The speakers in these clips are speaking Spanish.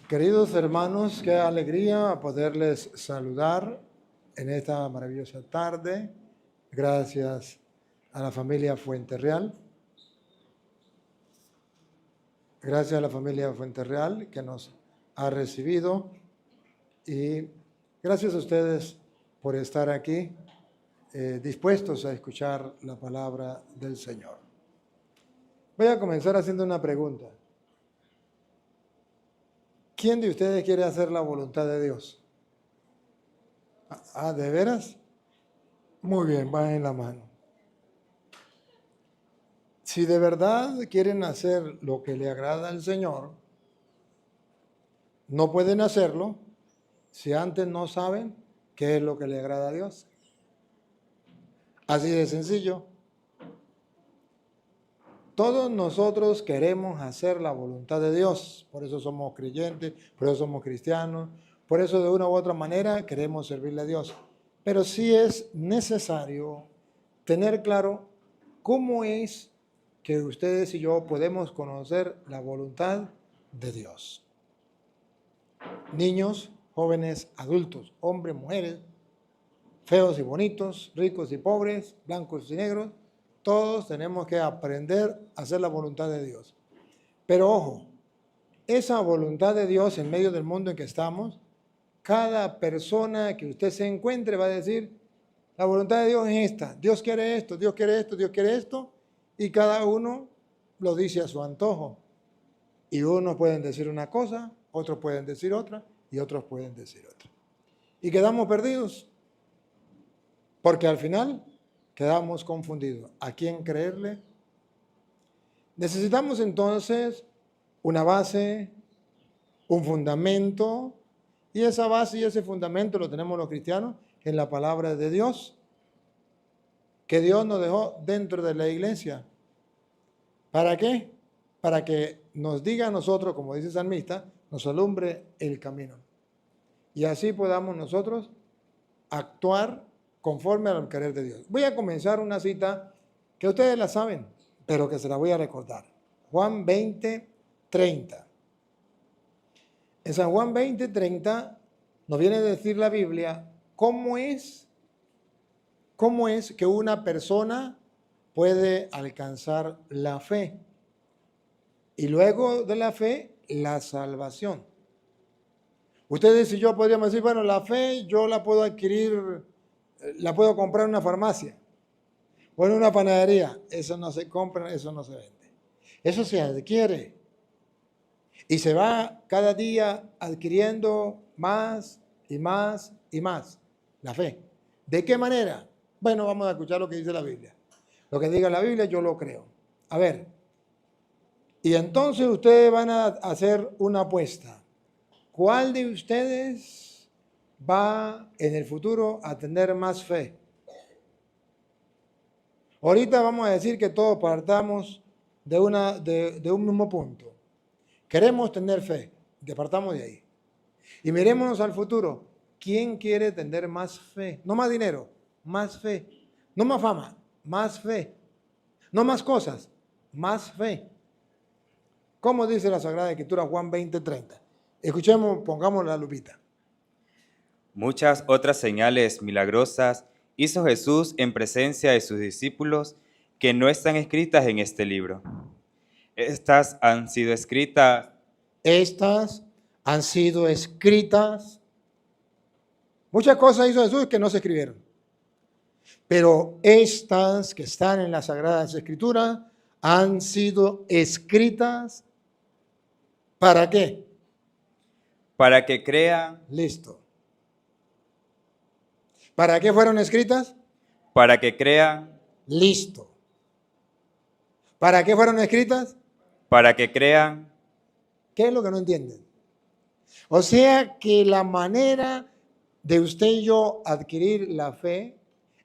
Queridos hermanos, qué alegría poderles saludar en esta maravillosa tarde. Gracias a la familia Fuenterreal. Gracias a la familia Fuenterreal que nos ha recibido y gracias a ustedes por estar aquí dispuestos a escuchar la palabra del Señor. Voy a comenzar haciendo una pregunta. ¿Quién de ustedes quiere hacer la voluntad de Dios? Ah, ¿de veras? Muy bien, bajen la mano. Si de verdad quieren hacer lo que le agrada al Señor, no pueden hacerlo si antes no saben qué es lo que le agrada a Dios. Así de sencillo. Todos nosotros queremos hacer la voluntad de Dios, por eso somos creyentes, por eso somos cristianos, por eso de una u otra manera queremos servirle a Dios. Pero sí es necesario tener claro cómo es que ustedes y yo podemos conocer la voluntad de Dios. Niños, jóvenes, adultos, hombres, mujeres, feos y bonitos, ricos y pobres, blancos y negros, todos tenemos que aprender a hacer la voluntad de Dios. Pero ojo, esa voluntad de Dios en medio del mundo en que estamos, cada persona que usted se encuentre va a decir, la voluntad de Dios es esta, Dios quiere esto, Dios quiere esto, Dios quiere esto, y cada uno lo dice a su antojo. Y unos pueden decir una cosa, otros pueden decir otra, y otros pueden decir otra. Y quedamos perdidos, porque al final quedamos confundidos. ¿A quién creerle? Necesitamos entonces una base, un fundamento, y esa base y ese fundamento lo tenemos los cristianos en la palabra de Dios, que Dios nos dejó dentro de la iglesia. ¿Para qué? Para que nos diga a nosotros, como dice el salmista, nos alumbre el camino. Y así podamos nosotros actuar conforme al querer de Dios. Voy a comenzar una cita que ustedes la saben, pero que se la voy a recordar. Juan 20:30. En San Juan 20:30 nos viene a decir la Biblia cómo es que una persona puede alcanzar la fe. Y luego de la fe, la salvación. Ustedes y yo podríamos decir, bueno, la fe yo la puedo adquirir, la puedo comprar en una farmacia o en una panadería. Eso no se compra, eso no se vende. Eso se adquiere. Y se va cada día adquiriendo más y más y más la fe. ¿De qué manera? Bueno, vamos a escuchar lo que dice la Biblia. Lo que diga la Biblia yo lo creo. A ver, y entonces ustedes van a hacer una apuesta. ¿Cuál de ustedes va en el futuro a tener más fe? Ahorita vamos a decir que todos partamos de un mismo punto. Queremos tener fe, partamos de ahí. Y mirémonos al futuro. ¿Quién quiere tener más fe? No más dinero, más fe. No más fama, más fe. No más cosas, más fe. ¿Cómo dice la Sagrada Escritura Juan 20:30? Escuchemos, pongamos la lupita. Muchas otras señales milagrosas hizo Jesús en presencia de sus discípulos que no están escritas en este libro. Estas han sido escritas. Muchas cosas hizo Jesús que no se escribieron. Pero estas que están en las Sagradas Escrituras han sido escritas. ¿Para qué? Para que crean. Listo. ¿Para qué fueron escritas? Para que crean. Listo. ¿Para qué fueron escritas? Para que crean. ¿Qué es lo que no entienden? O sea que la manera de usted y yo adquirir la fe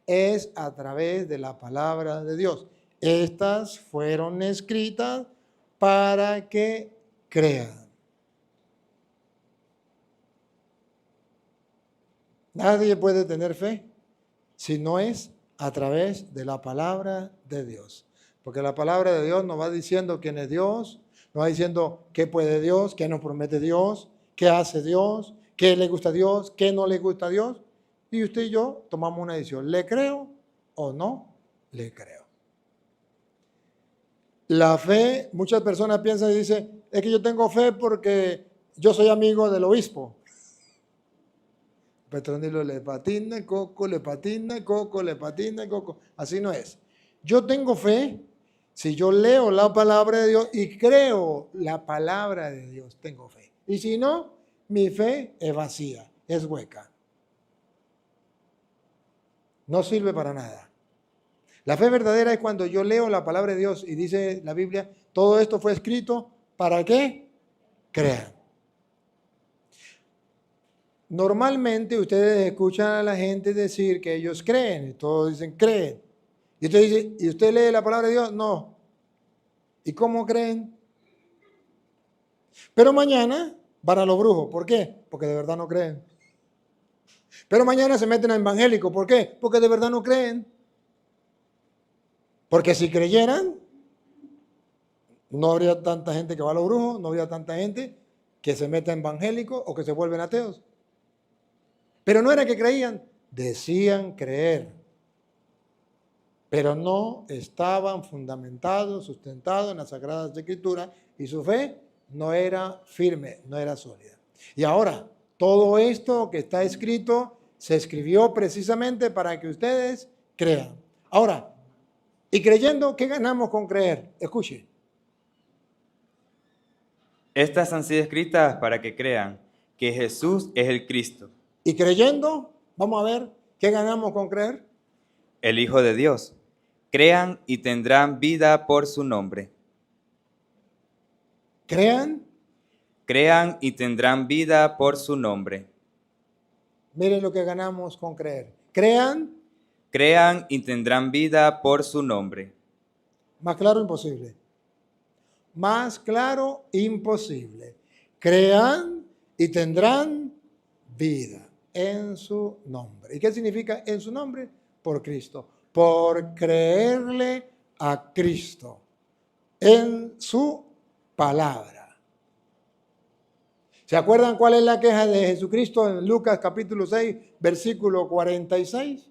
es a través de la palabra de Dios. Estas fueron escritas para que crean. Nadie puede tener fe si no es a través de la palabra de Dios. Porque la palabra de Dios nos va diciendo quién es Dios, nos va diciendo qué puede Dios, qué nos promete Dios, qué hace Dios, qué le gusta a Dios, qué no le gusta a Dios. Y usted y yo tomamos una decisión. ¿Le creo o no le creo? La fe, muchas personas piensan y dicen, es que yo tengo fe porque yo soy amigo del obispo. Petronilo le patina, Coco le patina, Coco le patina, Coco. Así no es. Yo tengo fe si yo leo la palabra de Dios y creo la palabra de Dios, tengo fe. Y si no, mi fe es vacía, es hueca. No sirve para nada. La fe verdadera es cuando yo leo la palabra de Dios y dice la Biblia, todo esto fue escrito, ¿para qué? Crean. Normalmente ustedes escuchan a la gente decir que ellos creen, y todos dicen creen. Y usted dice, ¿y usted lee la palabra de Dios? No. ¿Y cómo creen? Pero mañana van a los brujos. ¿Por qué? Porque de verdad no creen. Pero mañana se meten a evangélicos. ¿Por qué? Porque de verdad no creen. Porque si creyeran, no habría tanta gente que va a los brujos, no habría tanta gente que se meta en evangélicos o que se vuelven ateos. Pero no era que creían, decían creer. Pero no estaban fundamentados, sustentados en las Sagradas Escrituras y su fe no era firme, no era sólida. Y ahora, todo esto que está escrito se escribió precisamente para que ustedes crean. Ahora, y creyendo, ¿qué ganamos con creer? Escuche. Estas han sido escritas para que crean que Jesús es el Cristo, Y creyendo, vamos a ver, ¿qué ganamos con creer? el Hijo de Dios. Crean y tendrán vida por su nombre. Crean, Crean y tendrán vida por su nombre. miren lo que ganamos con creer. Crean, Crean y tendrán vida por su nombre. más claro imposible. Más claro imposible. Crean y tendrán vida en su nombre. ¿Y qué significa en su nombre? Por Cristo. Por creerle a Cristo en su palabra. ¿Se acuerdan cuál es la queja de Jesucristo en Lucas capítulo 6, versículo 46?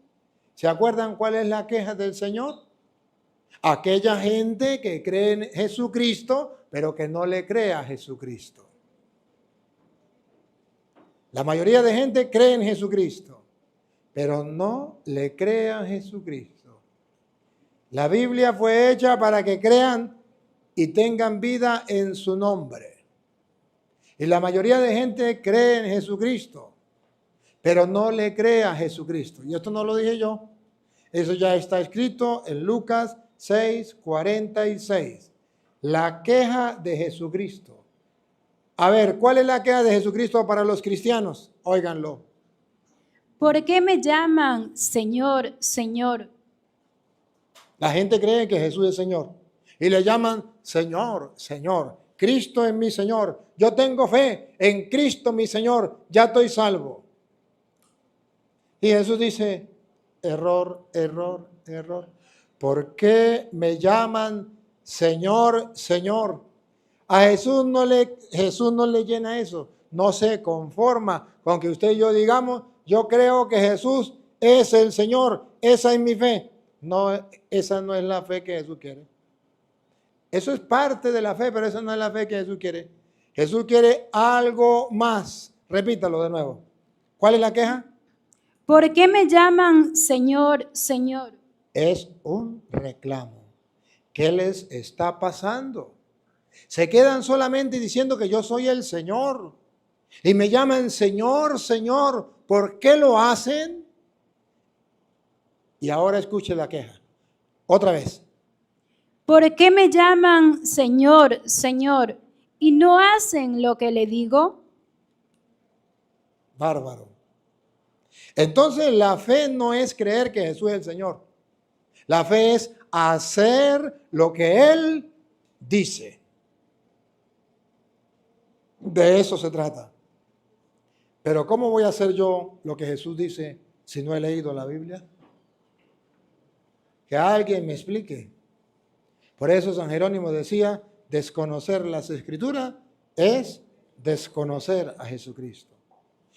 ¿Se acuerdan cuál es la queja del Señor? Aquella gente que cree en Jesucristo, pero que no le cree a Jesucristo. La mayoría de gente cree en Jesucristo, pero no le cree a Jesucristo. La Biblia fue hecha para que crean y tengan vida en su nombre. Y la mayoría de gente cree en Jesucristo, pero no le cree a Jesucristo. Y esto no lo dije yo. Eso ya está escrito en Lucas 6:46. La queja de Jesucristo. A ver, ¿cuál es la queja de Jesucristo para los cristianos? Óiganlo. ¿Por qué me llaman Señor, Señor? La gente cree que Jesús es Señor y le llaman Señor, Señor. Cristo es mi Señor. Yo tengo fe en Cristo mi Señor. Ya estoy salvo. Y Jesús dice, error, error, error. ¿Por qué me llaman Señor, Señor? A Jesús no le llena eso. No se conforma con que usted y yo digamos, yo creo que Jesús es el Señor. Esa es mi fe. No, esa no es la fe que Jesús quiere. Eso es parte de la fe, pero esa no es la fe que Jesús quiere. Jesús quiere algo más. Repítalo de nuevo. ¿Cuál es la queja? ¿Por qué me llaman Señor, Señor? Es un reclamo. ¿Qué les está pasando? Se quedan solamente diciendo que yo soy el Señor. Y me llaman Señor, Señor. ¿Por qué lo hacen? Y ahora escuche la queja. Otra vez. ¿Por qué me llaman Señor, Señor y no hacen lo que le digo? Bárbaro. Entonces la fe no es creer que Jesús es el Señor. La fe es hacer lo que Él dice. De eso se trata. Pero ¿cómo voy a hacer yo lo que Jesús dice si no he leído la Biblia? Que alguien me explique. Por eso San Jerónimo decía, desconocer las Escrituras es desconocer a Jesucristo.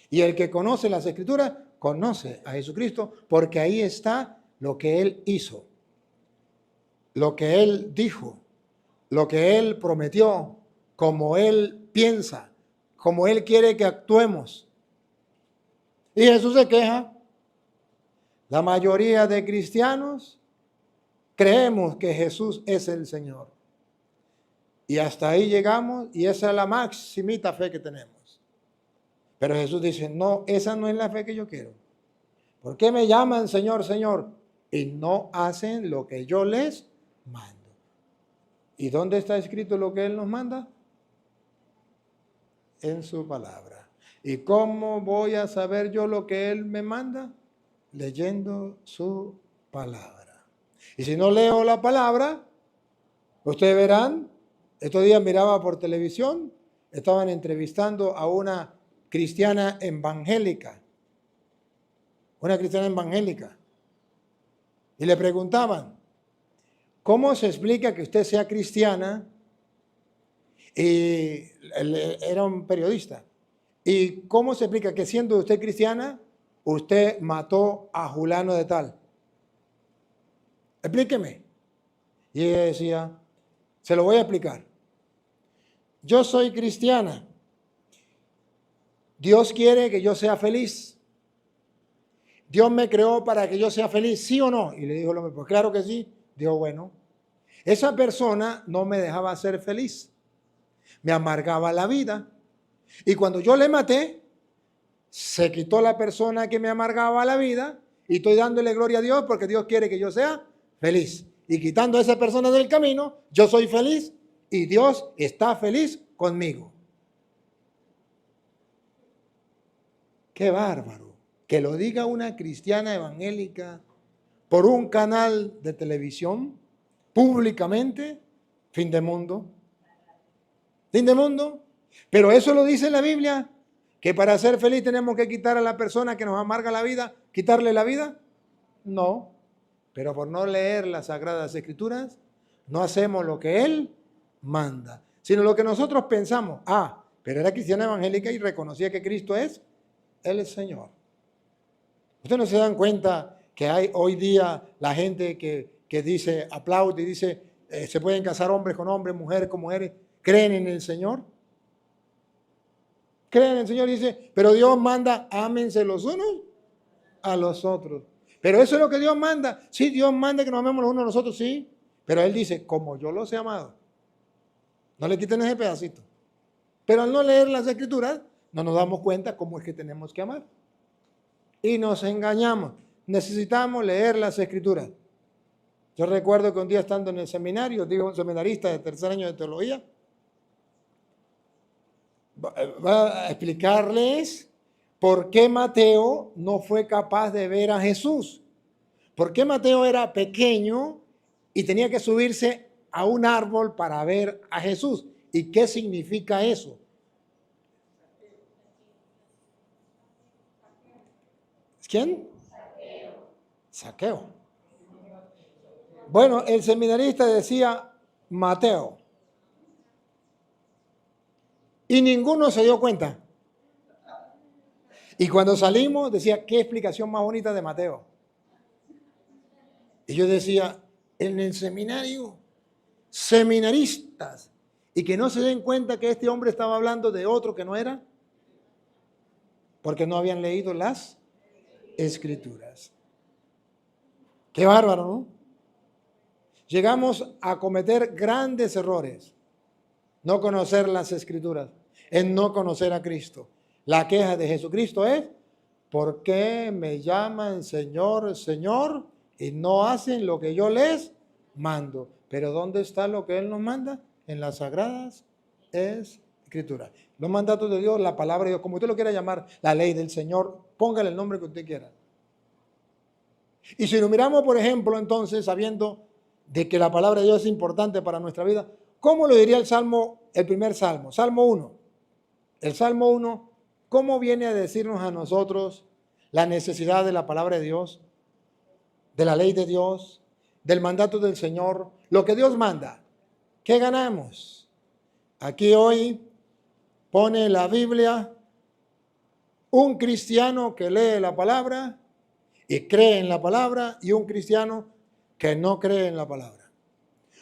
Y el que conoce las Escrituras, conoce a Jesucristo, porque ahí está lo que Él hizo, lo que Él dijo, lo que Él prometió, como Él piensa, como Él quiere que actuemos. Y Jesús se queja. La mayoría de cristianos creemos que Jesús es el Señor. Y hasta ahí llegamos y esa es la maximita fe que tenemos. Pero Jesús dice, no, esa no es la fe que yo quiero. ¿Por qué me llaman Señor, Señor? Y no hacen lo que yo les mando. ¿Y dónde está escrito lo que Él nos manda? En su palabra. ¿Y cómo voy a saber yo lo que Él me manda? Leyendo su palabra. Y si no leo la palabra, ustedes verán, estos días miraba por televisión, estaban entrevistando a una cristiana evangélica. Una cristiana evangélica. Y le preguntaban, ¿cómo se explica que usted sea cristiana? Y era un periodista. ¿Y cómo se explica que siendo usted cristiana, usted mató a Julano de tal? Explíqueme. Y ella decía, se lo voy a explicar. Yo soy cristiana. Dios quiere que yo sea feliz. Dios me creó para que yo sea feliz, ¿sí o no? Y le dijo el hombre, pues claro que sí. Dijo, bueno, esa persona no me dejaba ser feliz. Me amargaba la vida. Y cuando yo le maté, se quitó la persona que me amargaba la vida y estoy dándole gloria a Dios porque Dios quiere que yo sea feliz. Y quitando a esa persona del camino, yo soy feliz y Dios está feliz conmigo. ¡Qué bárbaro! Que lo diga una cristiana evangélica por un canal de televisión, públicamente, fin de mundo. Fin de mundo. Pero eso lo dice la Biblia, que para ser feliz tenemos que quitar a la persona que nos amarga la vida, quitarle la vida. No, pero por no leer las Sagradas Escrituras, no hacemos lo que Él manda, sino lo que nosotros pensamos. Pero era cristiana evangélica y reconocía que Cristo es el Señor. ¿Ustedes no se dan cuenta que hay hoy día la gente que dice, aplaude y dice, se pueden casar hombres con hombres, mujeres con mujeres, creen en el Señor? Creen en el Señor y dice, pero Dios manda, ámense los unos a los otros. Pero eso es lo que Dios manda. Sí, Dios manda que nos amemos los unos a los otros, sí. Pero Él dice, como yo los he amado. No le quiten ese pedacito. Pero al no leer las Escrituras, no nos damos cuenta cómo es que tenemos que amar. Y nos engañamos. Necesitamos leer las Escrituras. Yo recuerdo que un día estando en el seminario, digo un seminarista de tercer año de teología, va a explicarles por qué Mateo no fue capaz de ver a Jesús. ¿Por qué Mateo era pequeño y tenía que subirse a un árbol para ver a Jesús? ¿Y qué significa eso? ¿Quién? Saqueo. Bueno, el seminarista decía Mateo. Y ninguno se dio cuenta. Y cuando salimos decía, qué explicación más bonita de Mateo. Y yo decía, en el seminario, seminaristas, y que no se den cuenta que este hombre estaba hablando de otro que no era, porque no habían leído las Escrituras. Qué bárbaro, ¿no? Llegamos a cometer grandes errores. No conocer las Escrituras, en no conocer a Cristo. La queja de Jesucristo es, ¿por qué me llaman Señor, Señor y no hacen lo que yo les mando? Pero ¿dónde está lo que Él nos manda? En las Sagradas Escrituras. Los mandatos de Dios, la palabra de Dios, como usted lo quiera llamar, la ley del Señor, póngale el nombre que usted quiera. Y si lo miramos, por ejemplo, entonces, sabiendo de que la palabra de Dios es importante para nuestra vida, ¿cómo lo diría el Salmo, el primer Salmo? Salmo 1. El Salmo 1, ¿cómo viene a decirnos a nosotros la necesidad de la palabra de Dios, de la ley de Dios, del mandato del Señor, lo que Dios manda? ¿Qué ganamos? Aquí hoy, pone en la Biblia un cristiano que lee la palabra y cree en la palabra y un cristiano que no cree en la palabra.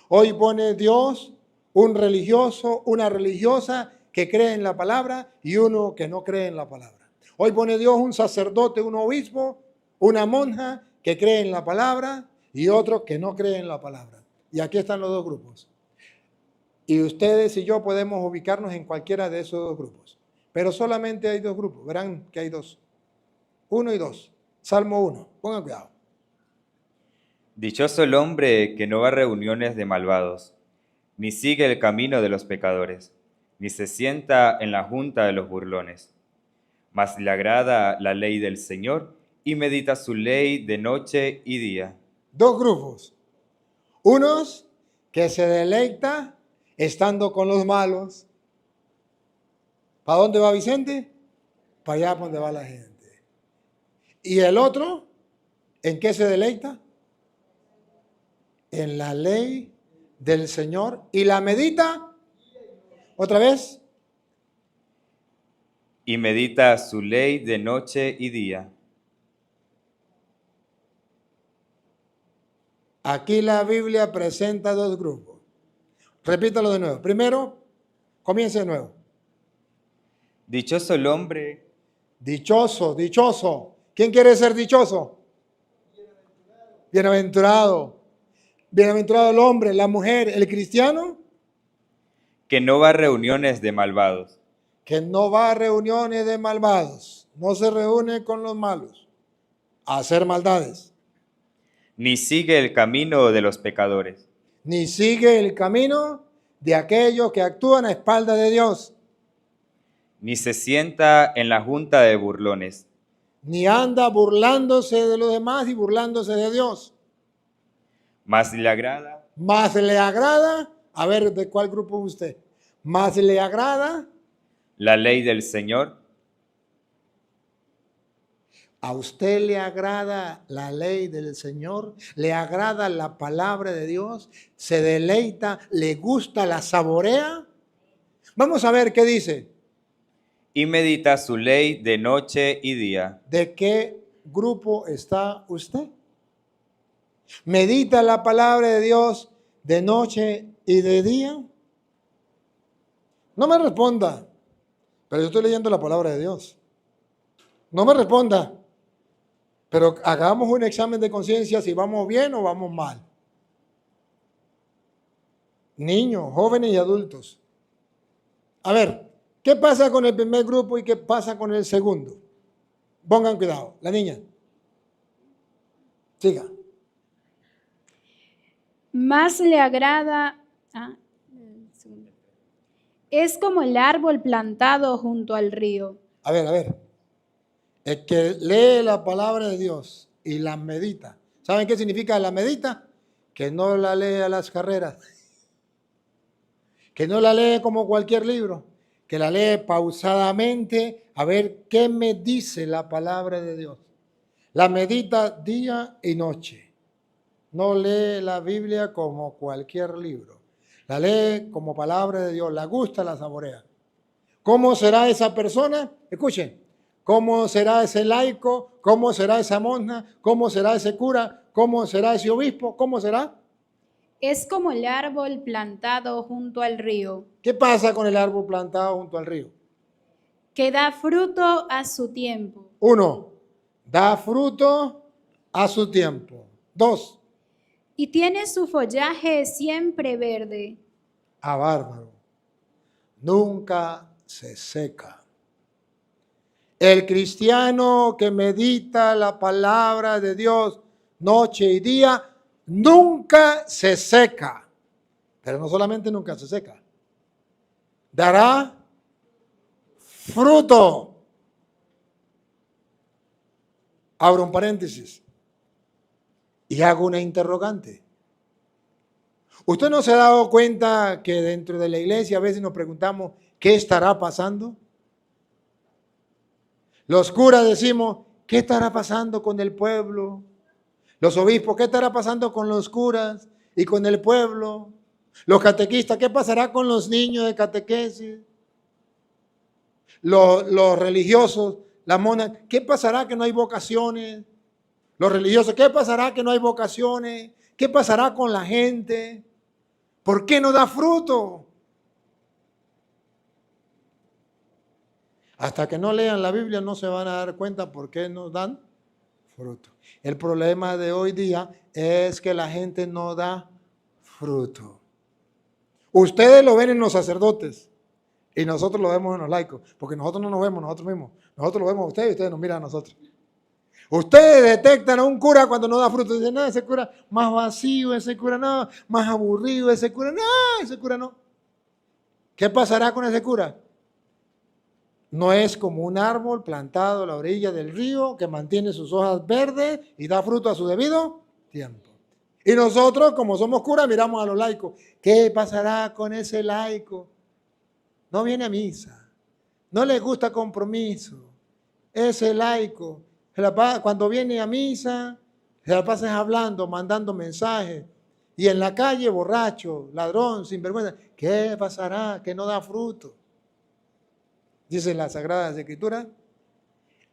Hoy pone Dios un religioso, una religiosa que cree en la palabra y uno que no cree en la palabra. Hoy pone Dios un sacerdote, un obispo, una monja que cree en la palabra y otro que no cree en la palabra. Y aquí están los dos grupos. Y ustedes y yo podemos ubicarnos en cualquiera de esos dos grupos. Pero solamente hay dos grupos. Verán que hay dos. 1 y 2. Salmo 1. Pongan cuidado. Dichoso el hombre que no va a reuniones de malvados, ni sigue el camino de los pecadores, ni se sienta en la junta de los burlones. Mas le agrada la ley del Señor y medita su ley de noche y día. Dos grupos. Unos que se deleita estando con los malos. ¿Para dónde va Vicente? Para allá donde va la gente. ¿Y el otro? ¿En qué se deleita? En la ley del Señor. ¿Y la medita? ¿Otra vez? Y medita su ley de noche y día. Aquí la Biblia presenta dos grupos. Repítalo de nuevo. Primero, comience de nuevo. Dichoso el hombre. Dichoso, dichoso. ¿Quién quiere ser dichoso? Bienaventurado. Bienaventurado el hombre, la mujer, el cristiano. Que no va a reuniones de malvados, Que no va a reuniones de malvados. No se reúne con los malos a hacer maldades. ni sigue el camino de los pecadores, Ni sigue el camino de aquellos que actúan a espalda de Dios. ni se sienta en la junta de burlones, Ni anda burlándose de los demás y burlándose de Dios. mas le agrada Más le agrada, a ver, ¿de cuál grupo es usted? Más le agrada, la ley del Señor. a usted le agrada la ley del Señor, le agrada la palabra de Dios, se deleita, le gusta, la saborea. Vamos a ver qué dice. Y medita su ley de noche y día. ¿De qué grupo está usted? ¿Medita la palabra de Dios de noche y de día? No me responda, pero yo estoy leyendo la palabra de Dios. No me responda, pero hagamos un examen de conciencia si vamos bien o vamos mal. Niños, jóvenes y adultos. A ver, ¿qué pasa con el primer grupo y qué pasa con el segundo? Pongan cuidado, la niña. Siga. Más le agrada. Es como el árbol plantado junto al río. A ver. El que lee la palabra de Dios y la medita. ¿Saben qué significa la medita? Que no la lee a las carreras. Que no la lee como cualquier libro. Que la lee pausadamente a ver qué me dice la palabra de Dios. La medita día y noche. No lee la Biblia como cualquier libro. La lee como palabra de Dios. La gusta, la saborea. ¿Cómo será esa persona? Escuchen. ¿Cómo será ese laico? ¿Cómo será esa monja? ¿Cómo será ese cura? ¿Cómo será ese obispo? ¿Cómo será? Es como el árbol plantado junto al río, ¿Qué pasa con el árbol plantado junto al río? que da fruto a su tiempo. 1. Da fruto a su tiempo. 2. Y tiene su follaje siempre verde. Bárbaro. Nunca se seca. El cristiano que medita la palabra de Dios noche y día nunca se seca. Pero no solamente nunca se seca. Dará fruto. Abro un paréntesis y hago una interrogante. ¿Usted no se ha dado cuenta que dentro de la iglesia a veces nos preguntamos qué estará pasando? Los curas decimos, ¿qué estará pasando con el pueblo? Los obispos, ¿qué estará pasando con los curas y con el pueblo? Los catequistas, ¿qué pasará con los niños de catequesis? los religiosos, las monas, ¿qué pasará que no hay vocaciones? Los religiosos, ¿qué pasará que no hay vocaciones? ¿Qué pasará con la gente? ¿Por qué no da fruto? Hasta que no lean la Biblia no se van a dar cuenta por qué no dan fruto. El problema de hoy día es que la gente no da fruto. Ustedes lo ven en los sacerdotes y nosotros lo vemos en los laicos, porque nosotros no nos vemos nosotros mismos. Nosotros lo vemos a ustedes y ustedes nos miran a nosotros. Ustedes detectan a un cura cuando no da fruto. Dicen, no, ese cura más vacío, ese cura no, más aburrido, ese cura no, ese cura no. ¿Qué pasará con ese cura? No es como un árbol plantado a la orilla del río que mantiene sus hojas verdes y da fruto a su debido tiempo. Y nosotros, como somos curas, miramos a los laicos. ¿Qué pasará con ese laico? No viene a misa, no le gusta compromiso. Ese laico, cuando viene a misa, se la pasa hablando, mandando mensajes. Y en la calle, borracho, ladrón, sinvergüenza. ¿Qué pasará? Que no da fruto. Dice la Sagrada Escritura,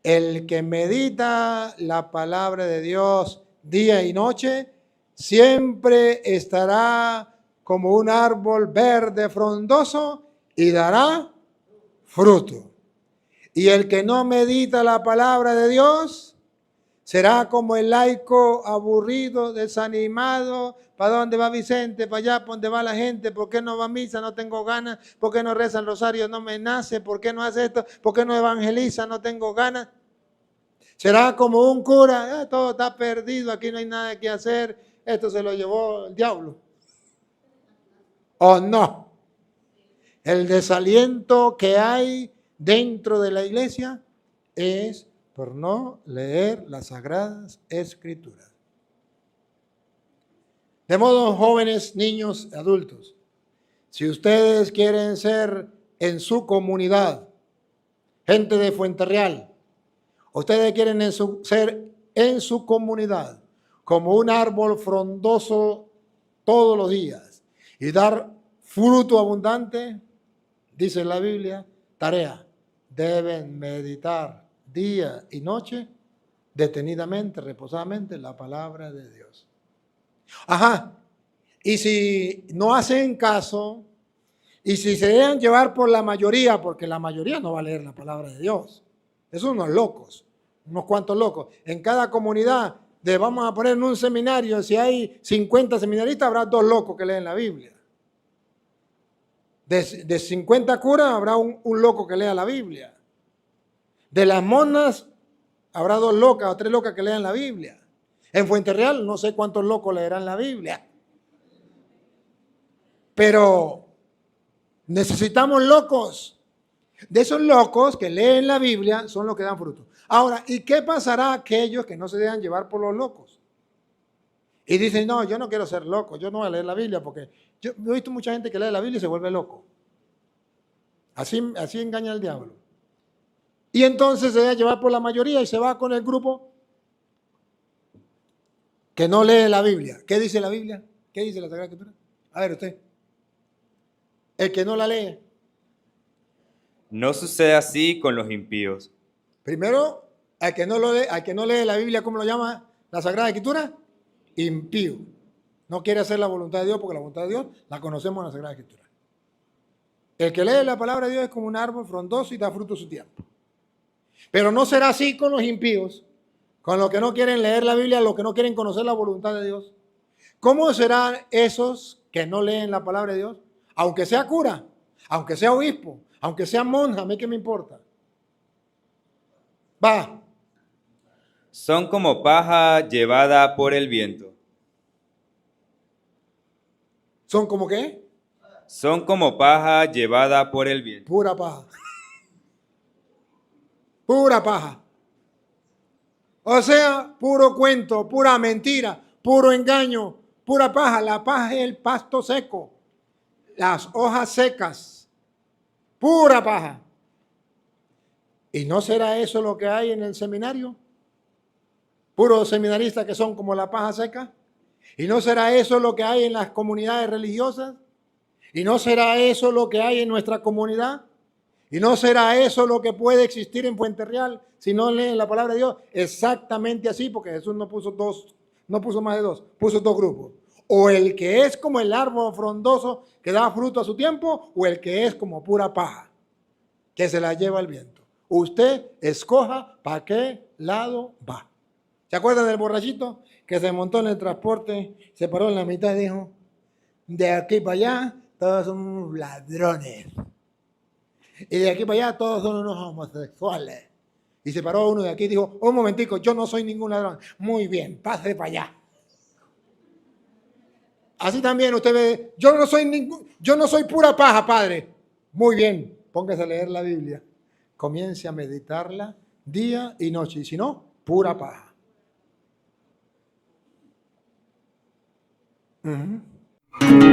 el que medita la palabra de Dios día y noche, siempre estará como un árbol verde frondoso y dará fruto. Y el que no medita la palabra de Dios, será como el laico aburrido, desanimado. ¿Para dónde va Vicente? Para allá, ¿para dónde va la gente? ¿Por qué no va a misa? No tengo ganas. ¿Por qué no reza el rosario? No me nace. ¿Por qué no hace esto? ¿Por qué no evangeliza? No tengo ganas. Será como un cura. Todo está perdido, aquí no hay nada que hacer. Esto se lo llevó el diablo. ¿O no? El desaliento que hay dentro de la iglesia es por no leer las Sagradas Escrituras. De modo, jóvenes, niños, adultos, si ustedes quieren ser en su comunidad, gente de Fuenterreal, ustedes quieren ser en su comunidad como un árbol frondoso todos los días y dar fruto abundante, dice la Biblia, tarea, deben meditar día y noche, detenidamente, reposadamente, la palabra de Dios. Ajá, y si no hacen caso, y si se dejan llevar por la mayoría, porque la mayoría no va a leer la palabra de Dios, esos unos locos, unos cuantos locos. En cada comunidad, vamos a poner en un seminario, si hay 50 seminaristas, habrá 2 locos que leen la Biblia. De 50 curas, habrá un loco que lea la Biblia. De las monas, habrá 2 locas o 3 locas que lean la Biblia. En Fuenterreal, no sé cuántos locos leerán la Biblia. Pero necesitamos locos. De esos locos que leen la Biblia son los que dan fruto. Ahora, ¿y qué pasará a aquellos que no se dejan llevar por los locos? Y dicen, no, yo no quiero ser loco, yo no voy a leer la Biblia porque yo he visto mucha gente que lee la Biblia y se vuelve loco. Así engaña el diablo. Y entonces se deja llevar por la mayoría y se va con el grupo que no lee la Biblia. ¿Qué dice la Biblia? ¿Qué dice la Sagrada Escritura? A ver usted. El que no la lee. No sucede así con los impíos. Primero, al que no lee la Biblia, ¿cómo lo llama la Sagrada Escritura? Impío. No quiere hacer la voluntad de Dios porque la voluntad de Dios la conocemos en la Sagrada Escritura. El que lee la palabra de Dios es como un árbol frondoso y da fruto a su tiempo. Pero no será así con los impíos, con los que no quieren leer la Biblia, los que no quieren conocer la voluntad de Dios. ¿Cómo serán esos que no leen la palabra de Dios? Aunque sea cura, aunque sea obispo, aunque sea monja, a mí qué me importa. Va. Son como paja llevada por el viento. ¿Son como qué? Son como paja llevada por el viento. Pura paja. Pura paja. O sea, puro cuento, pura mentira, puro engaño, pura paja. La paja es el pasto seco, las hojas secas, pura paja. ¿Y no será eso lo que hay en el seminario? Puros seminaristas que son como la paja seca. ¿Y no será eso lo que hay en las comunidades religiosas? ¿Y no será eso lo que hay en nuestra comunidad? ¿Y no será eso lo que puede existir en Puente Real si no leen la palabra de Dios? Exactamente así, porque Jesús no puso más de dos, puso dos grupos. O el que es como el árbol frondoso que da fruto a su tiempo, o el que es como pura paja, que se la lleva el viento. Usted escoja para qué lado va. ¿Se acuerdan del borrachito que se montó en el transporte, se paró en la mitad y dijo, de aquí para allá todos son unos ladrones? Y de aquí para allá todos son unos homosexuales. Y se paró uno de aquí y dijo, un momentico, yo no soy ningún ladrón. Muy bien, pase para allá. Así también usted ve, yo no soy pura paja, padre. Muy bien, póngase a leer la Biblia. Comience a meditarla día y noche. Y si no, pura paja. Uh-huh.